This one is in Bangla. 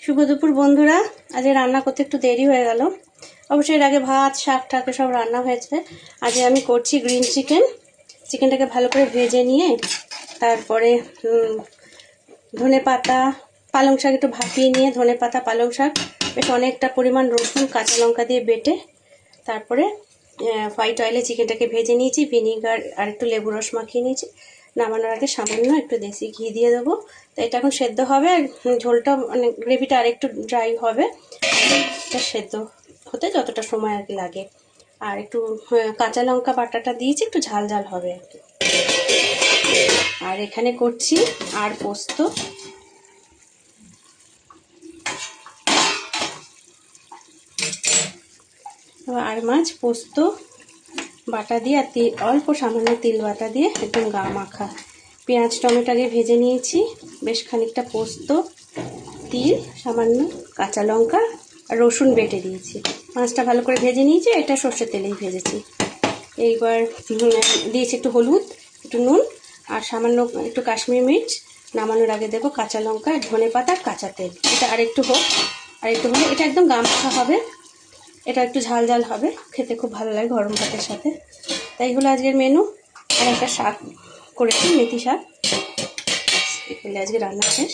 শুভ দুপুর বন্ধুরা। আজকে রান্না করতে একটু দেরি হয়ে গেল। অবশ্যই এর আগে ভাত শাক ঠাক সব রান্না হয়েছে। আজকে আমি করছি গ্রিন চিকেনটাকে ভালো করে ভেজে নিয়ে তারপরে ধনে পাতা পালং শাক একটু ভাপিয়ে নিয়ে ধনে পাতা পালং শাক বেশ অনেকটা পরিমাণ রসুন কাঁচা লঙ্কা দিয়ে বেটে তারপরে হোয়াইট অয়েলে চিকেনটাকে ভেজে নিয়েছি, ভিনিগার আর একটু লেবু রস মাখিয়ে নিয়েছি। নামানোর আগে সামান্য একটু দেশি ঘি দিয়ে দেবো। তো এটা এখন সেদ্ধ হবে, ঝোলটা মানে গ্রেভিটা আর একটু ড্রাই হবে। এটা সেদ্ধ হতে যতটা সময় আর কি লাগে। আর একটু কাঁচা লঙ্কা বাটাটা দিয়েছি, একটু ঝাল ঝাল হবে আর কি। আর এখানে করছি আর পোস্ত, আর মাছ পোস্ত বাটা দিয়ে আর অল্প সামান্য তিল বাটা দিয়ে একদম গা মাখা। পেঁয়াজ টমেটো আগে ভেজে নিয়েছি, বেশ খানিকটা পোস্ত তিল সামান্য কাঁচা লঙ্কা আর রসুন বেটে দিয়েছি। মাছটা ভালো করে ভেজে নিয়েছি, এটা সর্ষের তেলেই ভেজেছি। এইবার দিয়েছি একটু হলুদ একটু নুন আর সামান্য একটু কাশ্মীরি মির্চ। নামানোর আগে দেবো কাঁচা লঙ্কা ধনে পাতা কাঁচা তেল। এটা আরেকটু হোক, আরেকটু হলে এটা একদম গা মাখা হবে। এটা একটু ঝাল ঝাল হবে, খেতে খুব ভালো লাগে গরম ভাতের সাথে। তাই হলো আজকের মেনু। আর একটা শাক করেছি, মেথি শাক। এগুলো আজকে রান্না শেষ।